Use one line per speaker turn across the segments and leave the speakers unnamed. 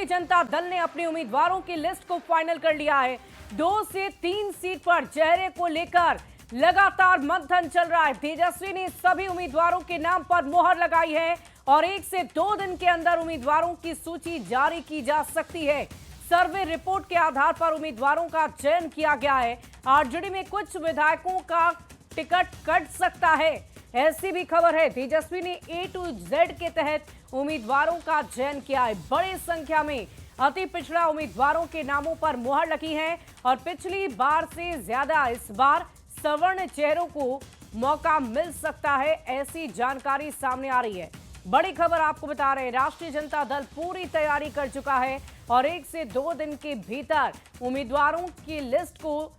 जनता दल ने अपने उम्मीदवारों की लिस्ट को फाइनल कर लिया है। 2 से 3 सीट पर चेहरे को लेकर लगातार मंथन चल रहा है। तेजस्वी ने सभी उम्मीदवारों के नाम पर मोहर लगाई है और 1 से 2 दिन के अंदर उम्मीदवारों की सूची जारी की जा सकती है। सर्वे रिपोर्ट के आधार पर उम्मीदवारों का चयन किया गया है। आरजेडी में कुछ विधायकों का टिकट कट सकता है, ऐसी भी खबर है। तेजस्वी ने A to Z के तहत उम्मीदवारों का चयन किया है। बड़ी संख्या में अति पिछड़ा उम्मीदवारों के नामों पर मुहर लगी है और पिछली बार से ज्यादा इस बार सवर्ण चेहरों को मौका मिल सकता है, ऐसी जानकारी सामने आ रही है। बड़ी खबर आपको बता रहे हैं, राष्ट्रीय जनता दल पूरी तैयारी कर चुका है और 1 से 2 दिन के भीतर उम्मीदवारों की लिस्ट को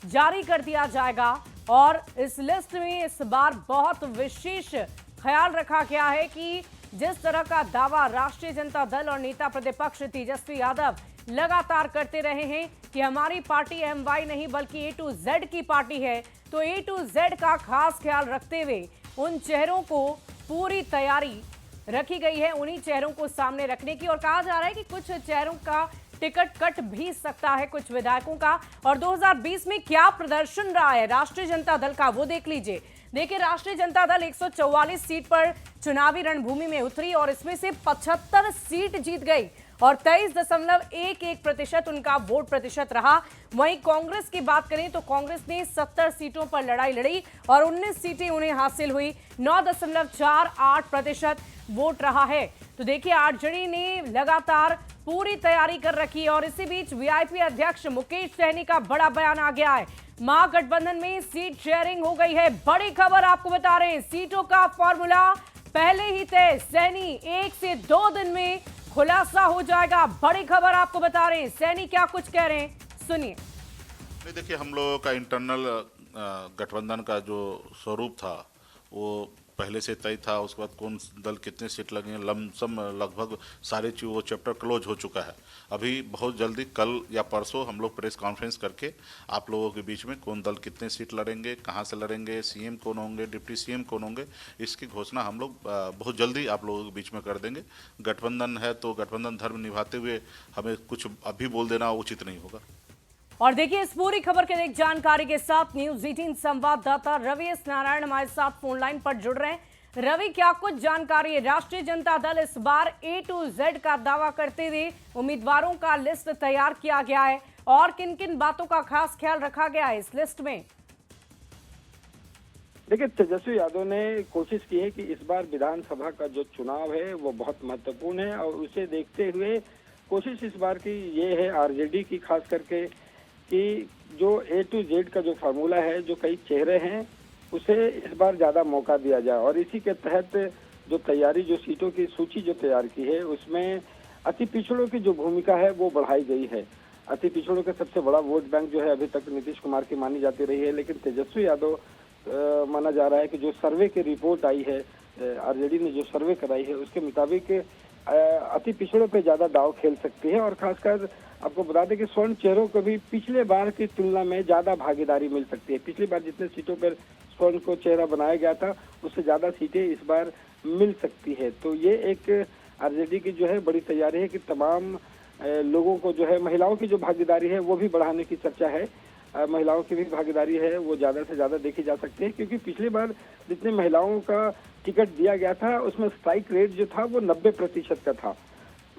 जारी कर दिया जाएगा। और इस लिस्ट में इस बार बहुत विशेष ख्याल रखा गया है कि जिस तरह का दावा राष्ट्रीय जनता दल और नेता प्रतिपक्ष तेजस्वी यादव लगातार करते रहे हैं कि हमारी पार्टी MY नहीं बल्कि A to Z की पार्टी है, तो A to Z का खास ख्याल रखते हुए उन चेहरों को पूरी तैयारी रखी गई है, उन्हीं चेहरों को सामने रखने की। और कहा जा रहा है कि कुछ चेहरों का टिकट कट भी सकता है, कुछ विधायकों का। और 2020 में क्या प्रदर्शन रहा है राष्ट्रीय जनता दल का, वो देख लीजिए। देखिए, राष्ट्रीय जनता दल 144 सीट पर चुनावी रणभूमि में उतरी और इसमें से 75 सीट जीत गई और 23.11% उनका वोट प्रतिशत रहा। वहीं कांग्रेस की बात करें तो कांग्रेस ने 70 सीटों पर लड़ाई लड़ी और 19 सीटें उन्हें हासिल हुई। 9.48% वोट रहा है। तो देखिए, आरजेडी ने लगातार पूरी तैयारी कर रखी है। और इसी बीच वीआईपी अध्यक्ष मुकेश सहनी का बड़ा बयान आ गया है। महागठबंधन में सीट शेयरिंग हो गई है। बड़ी खबर आपको बता रहे हैं, सीटों का फॉर्मूला पहले ही तय। सहनी 1 से 2 दिन में खुलासा हो जाएगा। बड़ी खबर आपको बता रहे हैं, सहनी क्या कुछ कह रहे हैं, सुनिए।
देखिए, हम लोगों का इंटरनल गठबंधन का जो स्वरूप था वो पहले से तय था। उसके बाद कौन दल कितने सीट लगेंगे लमसम लगभग सारे वो चैप्टर क्लोज हो चुका है। अभी बहुत जल्दी कल या परसों हम लोग प्रेस कॉन्फ्रेंस करके आप लोगों के बीच में कौन दल कितने सीट लड़ेंगे, कहां से लड़ेंगे, CM कौन होंगे, डिप्टी CM कौन होंगे, इसकी घोषणा हम लोग बहुत जल्दी आप लोगों के बीच में कर देंगे। गठबंधन है तो गठबंधन धर्म निभाते हुए हमें कुछ अभी बोल देना उचित नहीं होगा।
और देखिए, इस पूरी खबर के एक जानकारी के साथ न्यूज 18 संवाददाता रवि एस नारायण हमारे साथ फोन लाइन पर जुड़ रहे हैं। रवि, क्या कुछ जानकारी है? राष्ट्रीय जनता दल इस बार A to Z का दावा करते हुए उम्मीदवारों का लिस्ट तैयार किया गया है और किन किन बातों का खास ख्याल रखा गया है इस लिस्ट में?
देखिए, तेजस्वी यादव ने कोशिश की है कि इस बार विधानसभा का जो चुनाव है वो बहुत महत्वपूर्ण है और उसे देखते हुए कोशिश इस बार की ये है आरजेडी की, खास करके कि जो A to Z का जो फार्मूला है, जो कई चेहरे हैं, उसे इस बार ज्यादा मौका दिया जाए। और इसी के तहत जो तैयारी, जो सीटों की सूची जो तैयार की है, उसमें अति पिछड़ों की जो भूमिका है वो बढ़ाई गई है। अति पिछड़ों का सबसे बड़ा वोट बैंक जो है अभी तक नीतीश कुमार की मानी जाती रही है, लेकिन तेजस्वी यादव माना जा रहा है कि जो सर्वे की रिपोर्ट आई है, आरजेडी ने जो सर्वे कराई है, उसके मुताबिक अति पिछड़ों पे ज्यादा दाव खेल सकती है। और खासकर आपको बता दें कि स्वर्ण चेहरों को भी पिछले बार की तुलना में ज्यादा भागीदारी मिल सकती है। पिछली बार जितने सीटों पर स्वर्ण को चेहरा बनाया गया था, उससे ज्यादा सीटें इस बार मिल सकती है। तो ये एक आरजेडी की जो है बड़ी तैयारी है कि तमाम लोगों को जो है, महिलाओं की जो भागीदारी है वो भी बढ़ाने की चर्चा है। महिलाओं की भी भागीदारी है वो ज्यादा से ज्यादा देखी जा सकती है, क्योंकि पिछली बार जितने महिलाओं का टिकट दिया गया था उसमें स्ट्राइक रेट जो था वो 90% का था।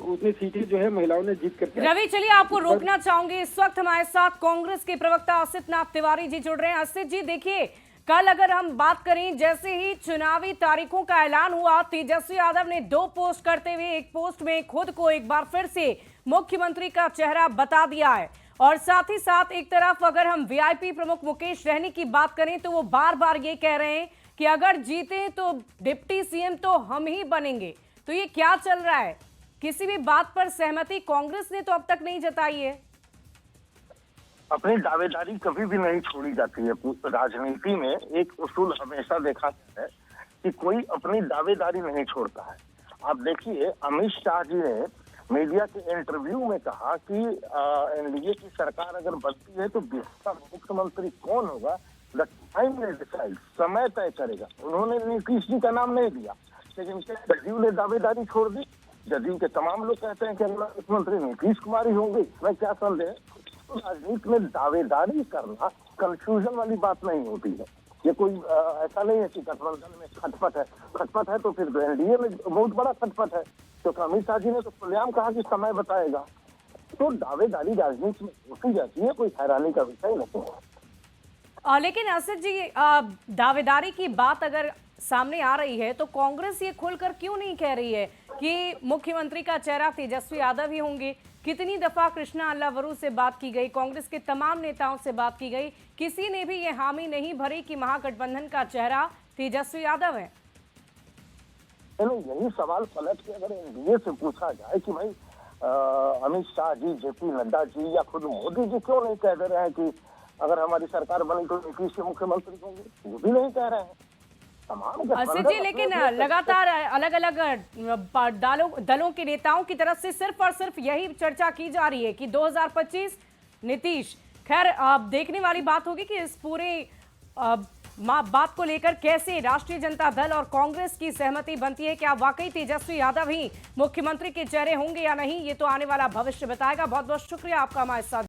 उतनी सीटें जो है महिलाओं ने जीत करके।
रवि, चलिए आपको रोकना चाहूंगी। इस वक्त हमारे साथ कांग्रेस के प्रवक्ता असित नाथ तिवारी जी जुड़ रहे हैं। असित जी, देखिए, कल अगर हम बात करें, जैसे ही चुनावी तारीखों का ऐलान हुआ, तेजस्वी यादव ने 2 पोस्ट करते हुए एक पोस्ट में खुद को एक बार फिर से मुख्यमंत्री का चेहरा बता दिया है। और साथ ही साथ एक तरफ अगर हम वीआईपी प्रमुख मुकेश सहनी की बात करें तो वो बार बार ये कह रहे हैं कि अगर जीते तो डिप्टी CM तो हम ही बनेंगे। तो ये क्या चल रहा है? किसी भी बात पर सहमति कांग्रेस ने तो अब तक नहीं जताई है।
अपनी दावेदारी कभी भी नहीं छोड़ी जाती है। राजनीति में एक उसूल हमेशा देखा है कि कोई अपनी दावेदारी नहीं छोड़ता है। आप देखिए, अमित शाह जी ने मीडिया के इंटरव्यू में कहा कि एनडीए की सरकार अगर बनती है तो बिहार का मुख्यमंत्री कौन होगा, द टाइम विल डिसाइड, समय तय करेगा। उन्होंने नीतीश जी का नाम नहीं दिया, लेकिन जदयू ने दावेदारी छोड़ दी। जदयू के तमाम लोग कहते हैं कि अगला मुख्यमंत्री नीतीश कुमार ही होंगे, इसमें क्या संदेह है। तो राजनीति में दावेदारी करना कंफ्यूजन वाली बात नहीं होती है। ये कोई ऐसा नहीं है कि गठबंधन में खटपट है। खटपट है तो फिर तो एनडीए में बहुत बड़ा खटपट है, क्योंकि अमित शाह जी ने तो खुलेआम कहा कि समय बताएगा। तो दावेदारी राजनीति में होती जाती है, कोई हैरानी का विषय नहीं है।
लेकिन असद जी, दावेदारी की बात अगर सामने आ रही है तो कांग्रेस ये खुलकर क्यों नहीं कह रही है कि मुख्यमंत्री का चेहरा तेजस्वी यादव ही होंगे? कितनी दफा कृष्णा अल्लावरू से बात की गई, कांग्रेस के तमाम नेताओं से बात की गई, किसी ने भी ये हामी नहीं भरी कि महागठबंधन का चेहरा तेजस्वी यादव है।
यही सवाल पलट के अगर एनडीए से पूछा जाए कि भाई अमित शाह जी, जेपी नड्डा जी या खुद मोदी जी क्यों नहीं कह दे रहे हैं कि अगर हमारी सरकार बनी तो नीतीश के मुख्यमंत्री होंगे, वो भी नहीं कह रहे हैं।
असद जी, लेकिन लगातार अलग अलग दलों के नेताओं की तरफ से सिर्फ और सिर्फ यही चर्चा की जा रही है कि 2025 नीतीश। खैर, देखने वाली बात होगी कि इस पूरे बात को लेकर कैसे राष्ट्रीय जनता दल और कांग्रेस की सहमति बनती है। क्या वाकई तेजस्वी यादव ही मुख्यमंत्री के चेहरे होंगे या नहीं, ये तो आने वाला भविष्य बताएगा। बहुत बहुत शुक्रिया आपका हमारे साथ